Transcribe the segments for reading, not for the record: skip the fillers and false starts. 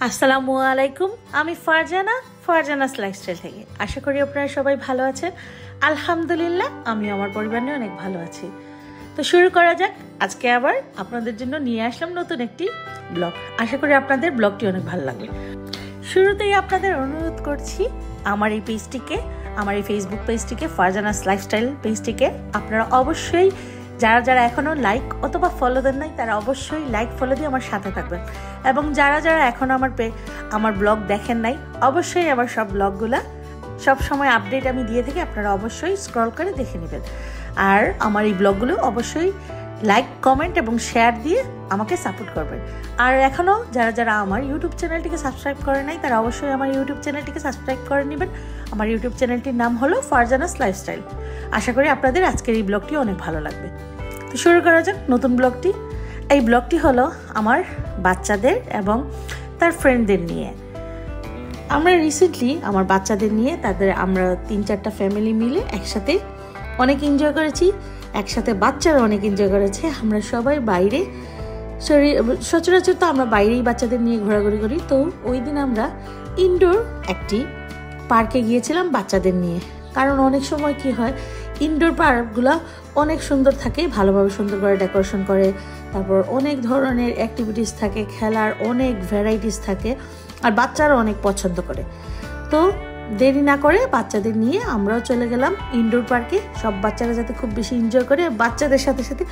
আসসালামু আলাইকুম। আমি ফারজানাস লাইফস্টাইল থেকে। আশা করি আপনারা সবাই ভালো আছেন। আলহামদুলিল্লাহ আমি আমার পরিবার নিয়ে অনেক ভালো আছি। তো শুরু করা যাক। আজকে আবার আপনাদের জন্য নিয়ে আসলাম নতুন একটি ব্লগ। আশা করি আপনাদের ব্লগটি অনেক ভালো লাগবে। শুরুতেই আপনাদের অনুরোধ করছি আমার এই পেজটিকে, আমার এই ফেসবুক পেজটিকে, ফারজানাস লাইফস্টাইল পেজটিকে আপনারা অবশ্যই যারা যারা এখনও লাইক অথবা ফলো দেন নাই তারা অবশ্যই লাইক ফলো দিয়ে আমার সাথে থাকবেন, এবং যারা যারা এখনও আমার ব্লগ দেখেন নাই অবশ্যই আমার সব ব্লগগুলা সব সময় আপডেট আমি দিয়ে থাকি, আপনারা অবশ্যই স্ক্রল করে দেখে নেবেন। আর আমার এই ব্লগগুলো অবশ্যই লাইক, কমেন্ট এবং শেয়ার দিয়ে আমাকে সাপোর্ট করবেন। আর এখনও যারা যারা আমার ইউটিউব চ্যানেলটিকে সাবস্ক্রাইব করে নাই তারা অবশ্যই আমার ইউটিউব চ্যানেলটিকে সাবস্ক্রাইব করে নেবেন। আমার ইউটিউব চ্যানেলটির নাম হলো ফারজানাস লাইফস্টাইল। আশা করি আপনাদের আজকের এই ব্লগটি অনেক ভালো লাগবে। তো শুরু করা যাক নতুন ব্লগটি। এই ব্লগটি হলো আমার বাচ্চাদের এবং তার ফ্রেন্ডদের নিয়ে। আমরা রিসেন্টলি আমার বাচ্চাদের নিয়ে আমরা 3-4টা ফ্যামিলি মিলে একসাথে অনেক এনজয় করেছি, একসাথে বাচ্চারা অনেক এনজয় করেছে। আমরা সবাই বাইরে, সচরাচর তো আমরা বাইরেই বাচ্চাদের নিয়ে ঘোরাঘুরি করি। তো ওই দিন আমরা ইনডোর একটি পার্কে গিয়েছিলাম বাচ্চাদের নিয়ে। কারণ অনেক সময় কি হয়, ইনডোর পার্কগুলো অনেক সুন্দর থাকে, ভালোভাবে সুন্দর করে ডেকোরেশন করে, তারপর অনেক ধরনের অ্যাক্টিভিটিস থাকে, খেলার অনেক ভ্যারাইটিস থাকে, আর বাচ্চারা অনেক পছন্দ করে। তো দেরি না করে বাচ্চাদের নিয়ে আমরাও চলে গেলাম ইনডোর পার্কে। সব বাচ্চারা যাতে খুব বেশি এনজয় করে, বাচ্চাদের সাথে সাথে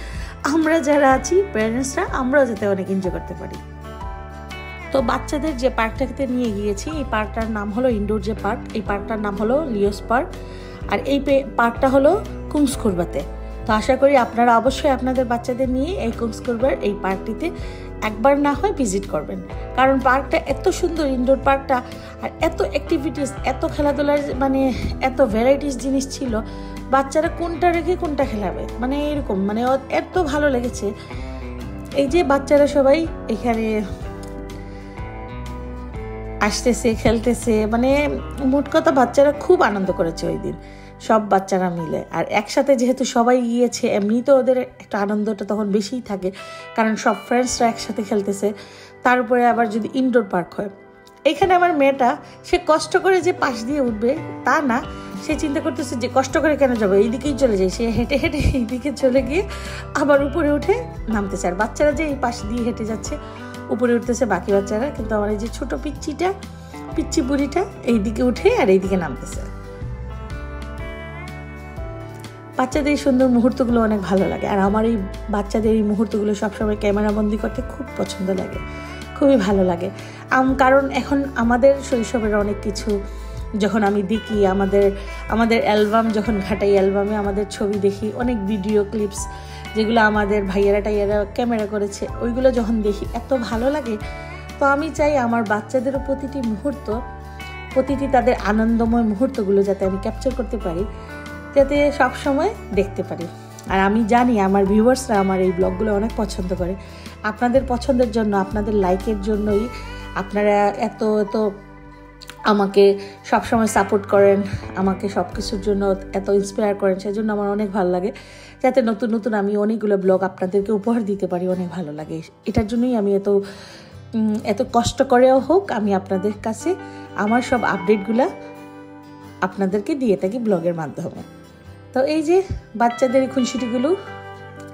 আমরা যারা আছি প্যারেন্টসরা আমরাও যাতে অনেক এনজয় করতে পারি। তো বাচ্চাদের যে পার্কটাতে নিয়ে গিয়েছি, এই পার্কটার নাম হলো ইনডোর যে পার্ক, এই পার্কটার নাম হলো লিওস পার্ক, আর এই পার্কটা হলো কুংস্কুরবাতে। তো আশা করি আপনারা অবশ্যই আপনাদের বাচ্চাদের নিয়ে এই কুংস্কুরবার এই পার্কটিতে একবার না হয় ভিজিট করবেন। কারণ পার্কটা এত সুন্দর, ইনডোর পার্কটা, আর এত অ্যাক্টিভিটিস, এত খেলাধুলার মানে এত ভ্যারাইটিস জিনিস ছিল, বাচ্চারা কোনটা রেখে কোনটা খেলাবে মানে এরকম, মানে এত ভালো লেগেছে। এই যে বাচ্চারা সবাই এখানে আসতেছে, খেলতেছে, মানে মোট কথা বাচ্চারা খুব আনন্দ করেছে ওই দিন সব বাচ্চারা মিলে। আর একসাথে যেহেতু সবাই গিয়েছে, এমনিতে ওদের একটা আনন্দটা তখন বেশিই থাকে, কারণ সব ফ্রেন্ডসরা একসাথে খেলতেছে। তার উপরে আবার যদি ইনডোর পার্ক হয়, এখানে আমার মেয়েটা সে কষ্ট করে যে পাশ দিয়ে উঠবে তা না, সে চিন্তা করতেছে যে কষ্ট করে কেন যাবো, এইদিকেই চলে যায়। সে হেঁটে হেঁটে এইদিকে চলে গিয়ে আবার উপরে উঠে নামতেছে। আর বাচ্চারা যে এই পাশ দিয়ে হেঁটে যাচ্ছে, উপরে উঠতেছে বাকি বাচ্চারা, কিন্তু আমার এই যে ছোট পিচ্চি বুড়িটা এইদিকে উঠে আর এইদিকে নামতেছে। বাচ্চাদের এই সুন্দর মুহূর্তগুলো অনেক ভালো লাগে, আর আমার এই বাচ্চাদের এই মুহূর্তগুলো সবসময় ক্যামেরাবন্দি করতে খুব পছন্দ লাগে, খুবই ভালো লাগে। কারণ এখন আমাদের শৈশবের অনেক কিছু যখন আমি দেখি, আমাদের অ্যালবাম যখন ঘাটাই, অ্যালবামে আমাদের ছবি দেখি, অনেক ভিডিও ক্লিপস যেগুলো আমাদের ভাইয়ারা টাইয়ারা ক্যামেরা করেছে, ওইগুলো যখন দেখি এত ভালো লাগে। তো আমি চাই আমার বাচ্চাদেরও প্রতিটি মুহূর্ত, প্রতিটি তাদের আনন্দময় মুহূর্তগুলো যাতে আমি ক্যাপচার করতে পারি, যাতে সবসময় দেখতে পারি। আর আমি জানি আমার ভিউয়ার্সরা আমার এই ব্লগগুলো অনেক পছন্দ করে। আপনাদের পছন্দের জন্য, আপনাদের লাইকের জন্যই আপনারা এত আমাকে সবসময় সাপোর্ট করেন, আমাকে সব কিছুর জন্য এত ইন্সপায়ার করেন। সেজন্য আমার অনেক ভালো লাগে, যাতে নতুন নতুন আমি অনেকগুলো ব্লগ আপনাদেরকে উপহার দিতে পারি, অনেক ভালো লাগে। এটার জন্যই আমি এত কষ্ট করেও হোক আমি আপনাদের কাছে আমার সব আপডেটগুলা আপনাদেরকে দিয়ে থাকি ব্লগের মাধ্যমে। তো এই যে বাচ্চাদের এই খুনসুটিগুলো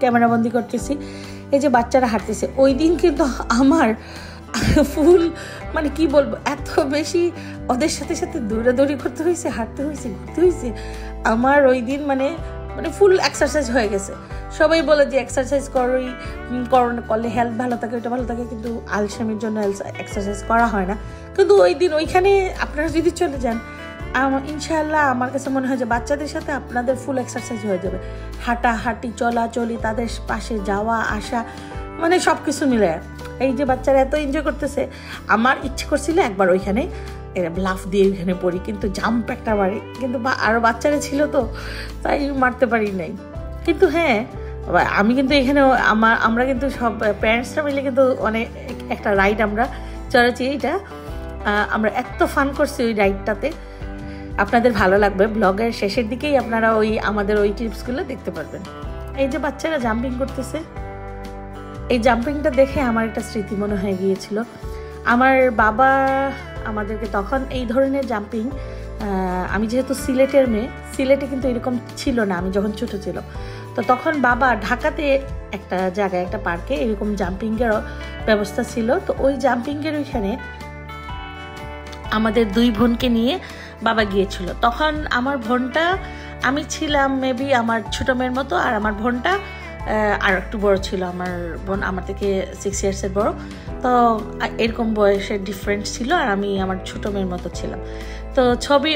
ক্যামেরাবন্দি করতেছি, এই যে বাচ্চারা হাঁটতেছে। ওই দিন কিন্তু আমার ফুল মানে কি বলবো, এত বেশি ওদের সাথে সাথে দৌড়াদৌড়ি করতে হয়েছে, হাঁটতে হয়েছে, ঘুরতে হয়েছে। আমার ওই দিন মানে ফুল এক্সারসাইজ হয়ে গেছে। সবাই বলে যে এক্সারসাইজ করলে হেলথ ভালো থাকে, ওইটা ভালো থাকে, কিন্তু আলসামির জন্য এক্সারসাইজ করা হয় না। কিন্তু ওই দিন ওইখানে আপনারা যদি চলে যান, ইনশাআল্লাহ আমার কাছে মনে হয় যে বাচ্চাদের সাথে আপনাদের ফুল এক্সারসাইজ হয়ে যাবে। হাঁটাহাঁটি, চলাচলি, তাদের পাশে যাওয়া আসা, মানে সব কিছু মিলে। এই যে বাচ্চারা এত এনজয় করতেছে, আমার ইচ্ছে করছিল একবার ওইখানে লাফ দিয়ে ওইখানে পড়ি, কিন্তু জাম্প একটা মারি, কিন্তু আরও বাচ্চারা ছিল তো তাই মারতে পারি নাই। কিন্তু হ্যাঁ, আমি কিন্তু এখানে আমরা কিন্তু সব প্যারেন্টসরা মিলে কিন্তু অনেক একটা রাইড আমরা চড়েছি। এইটা আমরা এত ফান করছি ওই রাইডটাতে, আপনাদের ভালো লাগবে। ব্লগের শেষের দিকেই আপনারা আমাদের ওই টিপসগুলো দেখতে পারবেন। এই যে বাচ্চারা জাম্পিং করতেছে, এই জাম্পিংটা দেখে আমার একটা স্মৃতি মনে হয়ে গিয়েছিল। আমার বাবা আমাদেরকে তখন এই ধরনের জাম্পিং, আমি যেহেতু সিলেটের মেয়ে, সিলেটে কিন্তু এরকম ছিল না আমি যখন ছোটো ছিল। তো তখন বাবা ঢাকাতে একটা জায়গায় একটা পার্কে এরকম জাম্পিংয়ের ব্যবস্থা ছিল। তো ওই জাম্পিংয়ের ওইখানে আমাদের 2 বোনকে নিয়ে বাবা গিয়েছিল। তখন আমার বোনটা, আমি ছিলাম মেবি আমার ছোটো মেয়ের মতো, আর আমার বোনটা আর একটু বড় ছিল। আমার বোন আমার থেকে 6 ইয়ার্সের বড়। তো এরকম বয়সের ডিফারেন্স ছিল, আর আমি আমার ছোটো মেয়ের মতো ছিলাম। তো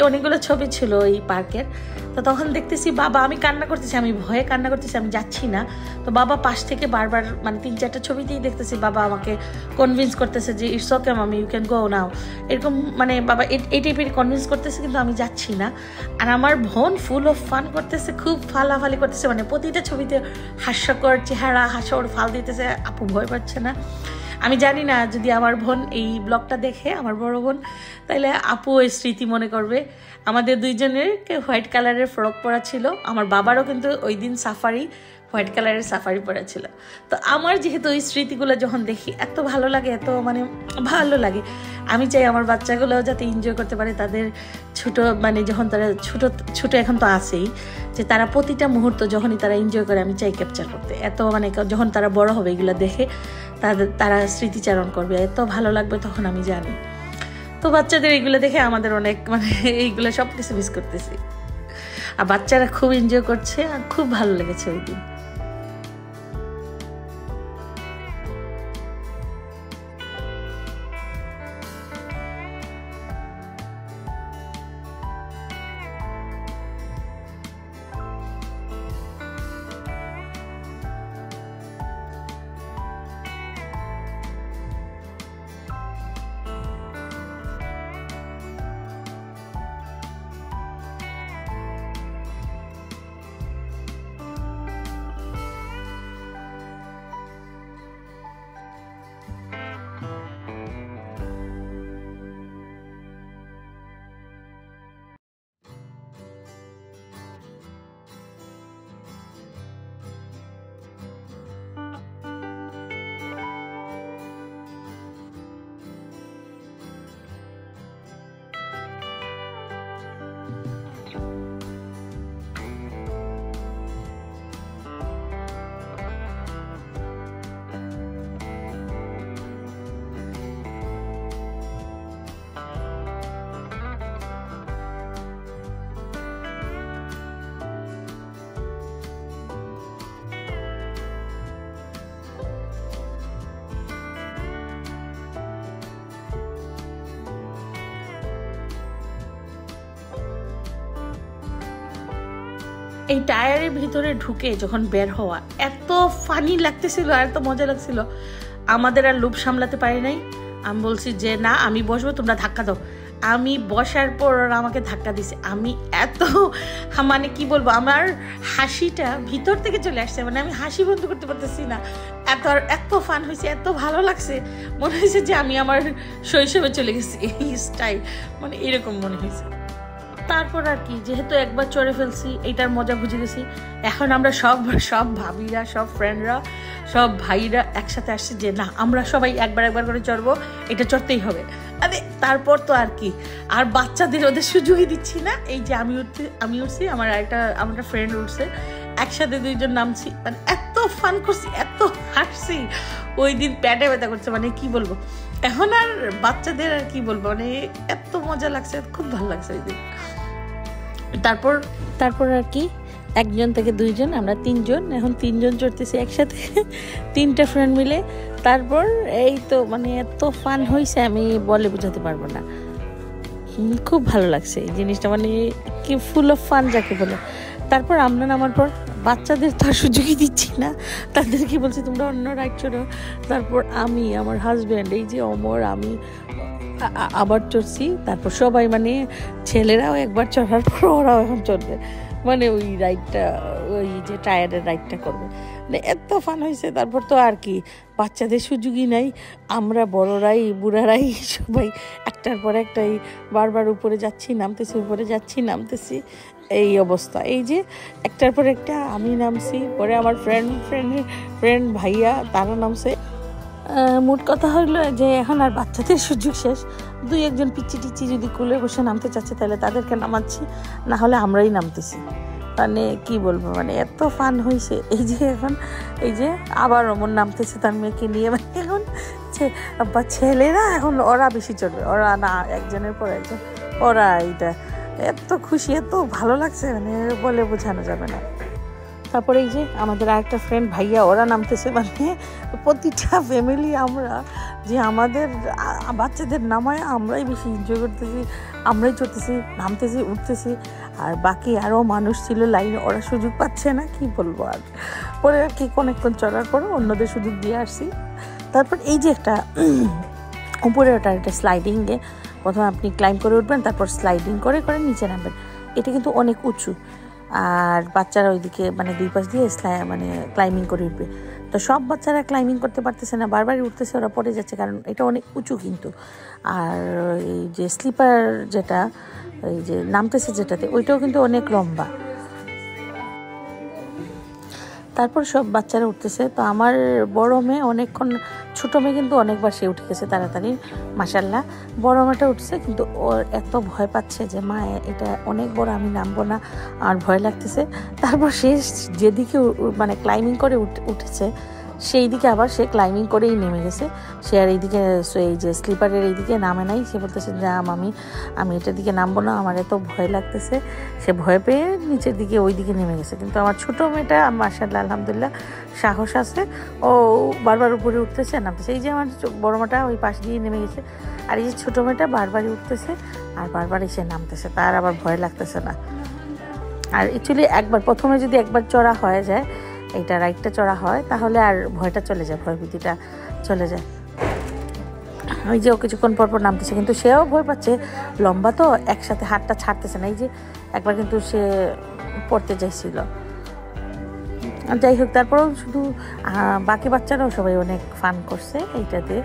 অনেকগুলো ছবি ছিল এই পার্কের। তো তখন দেখতেছি বাবা, আমি কান্না করতেছি, আমি ভয়ে কান্না করতেছি, আমি যাচ্ছি না। তো বাবা পাশ থেকে বারবার মানে 3-4টা ছবিতেই দেখতেছি বাবা আমাকে কনভিন্স করতেছে যে ইটস ওকে মামি, ইউ ক্যান গো নাও, এরকম মানে বাবা এই টাইপের কনভিন্স করতেছে, কিন্তু আমি যাচ্ছি না। আর আমার বোন ফুল অফ ফান করতেছে, খুব ফালাফালি করতেছে, মানে প্রতিটা ছবিতে হাস্যকর চেহারা, হাস্যকর ফাল দিতেছে। আপু ভয় পাচ্ছে না। আমি জানি না যদি আমার বোন এই ব্লগটা দেখে, আমার বড় বোন, তাহলে আপু ওই স্মৃতি মনে করবে। আমাদের 2 জনের হোয়াইট কালারের ফ্রক পরা ছিল। আমার বাবারও কিন্তু ওই দিন হোয়াইট কালারের সাফারি পরা ছিল। তো আমার যেহেতু ওই স্মৃতিগুলো যখন দেখি এত ভালো লাগে, এত মানে ভালো লাগে। আমি চাই আমার বাচ্চাগুলোও যাতে এনজয় করতে পারে তাদের ছোটো, মানে যখন তারা ছোটো এখন তো আছেই, যে তারা প্রতিটা মুহূর্ত যখনই তারা এনজয় করে, আমি চাই ক্যাপচার করতে। এত মানে যখন তারা বড় হবে এগুলো দেখে তারা স্মৃতিচারণ করবে, এত ভালো লাগবে তখন আমি জানি। তো বাচ্চাদের এইগুলো দেখে আমাদের অনেক মানে এইগুলো সব কিছু মিস করতেছি। আর বাচ্চারা খুব এনজয় করছে, আর খুব ভালো লেগেছে ওই দিন। এই টায়ারের ভিতরে ঢুকে যখন বের হওয়া এত ফানি লাগতেছিল, আর এত মজা লাগছিল, আমাদের আর লোভ সামলাতে পারি নাই। আমি বলছি যে না, আমি বসবো, তোমরা ধাক্কা দাও। আমি বসার পর ওরা আমাকে ধাক্কা দিছে। আমি এত মানে কি বলবো, আমার হাসিটা ভিতর থেকে চলে আসছে, মানে আমি হাসি বন্ধ করতে পারতেছি না। এত ফান হয়েছে, এত ভালো লাগছে, মনে হয়েছে যে আমি আমার শৈশবে চলে গেছি। এই স্টাইল মানে এরকম মনে হয়েছে। তারপর আর কি, যেহেতু একবার চড়ে ফেলছি, এইটার মজা বুঝে গেছি। এখন আমরা সব ভাবিরা, সব ফ্রেন্ডরা, সব ভাইরা একসাথে আসছে যে না, আমরা সবাই একবার করে চড়বো, এটা চড়তেই হবে। আরে তারপর তো আর কি, আর বাচ্চাদের ওদের সুযোগই দিচ্ছি না। এই যে আমি উঠছি, আমার একটা ফ্রেন্ড উঠছে, একসাথে 2 জন নামছি, মানে এত ফান করছি, এত হাসছি। ওই দিন প্যাটে ব্যথা করছে, মানে কি বলবো। এখন আর বাচ্চাদের আর কি বলবো, মানে এত মজা লাগছে, খুব ভালো লাগছে ওই দিন। তারপর আর কি, 1 জন থেকে 2 জন, আমরা 3 জন, এখন 3 জন চড়তেছি একসাথে, 3টা ফ্রেন্ড মিলে। তারপর এই তো মানে এত ফান হয়েছে, আমি বলে বোঝাতে পারবো না। খুব ভালো লাগছে এই জিনিসটা, মানে কি ফুল অফ ফান যাকে বলে। তারপর আমরা নামার পর বাচ্চাদের তো আর সুযোগই দিচ্ছি না, তাদেরকে বলছি তোমরা অন্য রাইড চড়ো। তারপর আমি, আমার হাজব্যান্ড, এই যে অমর, আমি আবার চড়ছি। তারপর সবাই মানে ছেলেরাও একবার চড়ার পর ওরাও এখন চড়বে, মানে ওই রাইডটা, ওই যে টায়ারের রাইডটা করবে, মানে এত ফান হয়েছে। তারপর তো আর কি, বাচ্চাদের সুযোগই নাই, আমরা বড়রাই বুড়ারাই সবাই একটার পর একটাই বারবার উপরে যাচ্ছি নামতেছি, এই অবস্থা। এই যে একটার পর একটা আমি নামছি, পরে আমার ফ্রেন্ড ভাইয়া তারা নামছে। মোট কথা হইলো যে এখন আর বাচ্চাদের সুযোগ শেষ। 2-1 পিচ্ছি টিচ্ছি যদি কুলে বসে নামতে চাচ্ছে তাহলে তাদেরকে নামাচ্ছি, না হলে আমরাই নামতেছি। মানে কি বলবো, মানে এত ফান হয়েছে। এই যে এখন এই যে আবার অমন নামতেছে তার মেয়েকে নিয়ে, মানে এখন বা ছেলেরা এখন ওরা বেশি চলবে, ওরা না একজনের পর একজন, ওরা এইটা এত খুশি, এত ভালো লাগছে, মানে বলে বোঝানো যাবে না। তারপরে এই যে আমাদের আরেকটা ফ্রেন্ড ভাইয়া, ওরা নামতেছে। মানে প্রতিটা ফ্যামিলি আমরা যে আমাদের বাচ্চাদের নামায় আমরাই বেশি এনজয় করতেছি, আমরাই চড়তেছি, নামতেছি, উঠতেছি। আর বাকি আরও মানুষ ছিল লাইনে, ওরা সুযোগ পাচ্ছে না, কি বলবো। আর পরে আর কি অনেকক্ষণ চড়ার পরে অন্যদের সুযোগ দিয়ে আসছি। তারপর এই যে একটা উপরে ওটা একটা স্লাইডিংয়ে প্রথমে আপনি ক্লাইম্ব করে উঠবেন, তারপর স্লাইডিং করে করে নিচে নামবেন। এটা কিন্তু অনেক উঁচু, আর বাচ্চারা ওইদিকে মানে 2 পাশ দিয়ে মানে ক্লাইম্বিং করে উঠবে। তো সব বাচ্চারা ক্লাইম্বিং করতে পারতেছে না, বারবারই উঠতেছে, ওরা পড়ে যাচ্ছে, কারণ এটা অনেক উঁচু কিন্তু। আর এই যে স্লিপার যেটা, এই যে নামতেছে যেটাতে, ওইটাও কিন্তু অনেক লম্বা। তারপর সব বাচ্চারা উঠতেছে। তো আমার বড় মেয়ে অনেকক্ষণ, ছোটো মেয়ে কিন্তু অনেকবার সে উঠে গেছে তাড়াতাড়ি, মাশাল্লাহ। বড় মেয়েটা উঠছে, কিন্তু ওর এত ভয় পাচ্ছে যে মা এটা অনেক বড়, আমি নামবো না, আর ভয় লাগতেছে। তারপর সে যেদিকে মানে ক্লাইম্বিং করে উঠেছে, সেই দিকে আবার সে ক্লাইম্বিং করেই নেমে গেছে। সে আর এইদিকে এই যে স্লিপারের এইদিকে নামে নাই। সে বলতেছে যে আমি এটার দিকে নামবো না, আমার এত ভয় লাগতেছে। সে ভয় পেয়ে নিচের দিকে ওই দিকে নেমে গেছে। কিন্তু আমার ছোটো মেয়েটা মাশাআল্লাহ আলহামদুলিল্লাহ সাহস আছে, ও বারবার উপরে উঠতেছে নামতেছে। এই যে আমার বড় মেয়েটা ওই পাশ দিয়ে নেমে গেছে, আর এই যে ছোটো মেয়েটা বারবারই উঠতেছে আর বারবার এসে নামতেছে, তার আবার ভয় লাগতেছে না। আর অ্যাকচুয়ালি প্রথমে যদি একবার চড়া হয়ে যায়, এইটা রাইডটা চড়া হয়, তাহলে আর ভয়টা চলে যায়, ভয়ভীতিটা চলে যায়। ওই যে ও কিছুক্ষণ পরপর নামতেছে, কিন্তু সেও ভয় পাচ্ছে, লম্বা তো, একসাথে হাতটা ছাড়তেছে না। এই যে একবার কিন্তু সে পড়তে চাইছিল। যাই হোক, তারপরেও শুধু বাকি বাচ্চারাও সবাই অনেক ফান করছে এইটাতে,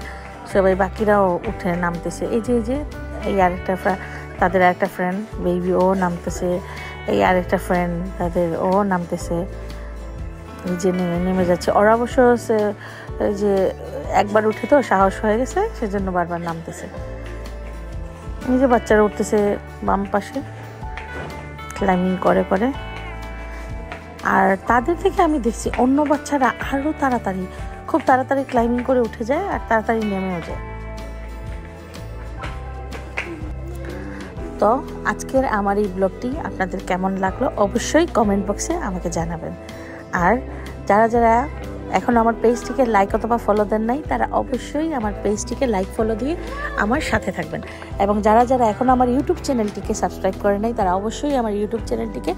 সবাই বাকিরাও উঠে নামতেছে। এই যে এই আরেকটা তাদের আরেকটা ফ্রেন্ড বেবি, ও নামতেছে। এই আরেকটা ফ্রেন্ড তাদের, ও নামতেছে। এই যে নেমে যাচ্ছে। ওরা অবশ্য এই যে একবার উঠে তো সাহস হয়ে গেছে, সেজন্য বারবার নামতেছে। এই যে বাচ্চারা উঠতেছে বাম পাশে ক্লাইম্বিং করে করে। আর তাদের থেকে আমি দেখছি অন্য বাচ্চারা আরও খুব তাড়াতাড়ি ক্লাইম্বিং করে উঠে যায় আর তাড়াতাড়ি নেমেও যায়। তো আজকের আমার এই ব্লগটি আপনাদের কেমন লাগলো অবশ্যই কমেন্ট বক্সে আমাকে জানাবেন। আর যারা এখন আমার পেজটিকে লাইক অথবা ফলো দেন নাই, তারা অবশ্যই আমার পেজটিকে লাইক ফলো দিয়ে আমার সাথে থাকবেন। এবং যারা এখন আমার ইউটিউব চ্যানেলটিকে সাবস্ক্রাইব করে নাই, তারা অবশ্যই আমার ইউটিউব চ্যানেলটিকে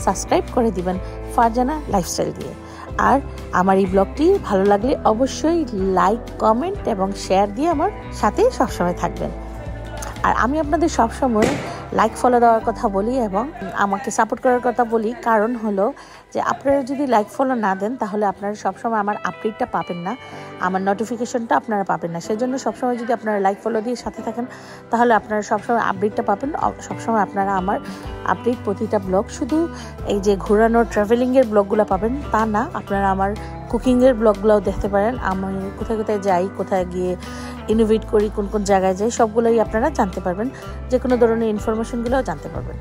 সাবস্ক্রাইব করে দিবেন ফারজানা লাইফস্টাইল দিয়ে। আর আমার এই ব্লগটি ভালো লাগলে অবশ্যই লাইক, কমেন্ট এবং শেয়ার দিয়ে আমার সাথে সবসময় থাকবেন। আর আমি আপনাদের সবসময় লাইক ফলো দেওয়ার কথা বলি এবং আমাকে সাপোর্ট করার কথা বলি, কারণ হলো যে আপনারা যদি লাইক ফলো না দেন, তাহলে আপনারা সবসময় আমার আপডেটটা পাবেন না, আমার নোটিফিকেশনটা আপনারা পাবেন না। সেজন্য সবসময় যদি আপনারা লাইক ফলো দিয়ে সাথে থাকেন, তাহলে আপনারা সবসময় আপডেটটা পাবেন। সবসময় আপনারা আমার আপডেট, প্রতিটা ব্লগ, শুধু এই যে ঘোরানোর ট্রাভেলিংয়ের ব্লগগুলো পাবেন তা না, আপনারা আমার কুকিংয়ের ব্লগগুলোও দেখতে পারেন। আমি কোথায় কোথায় যাই, কোথায় গিয়ে ইনোভেট করি, কোন কোন জায়গায় যাই, সবগুলোই আপনারা জানতে পারবেন। যে কোনো ধরনের ইনফরমেশনগুলোও জানতে পারবেন।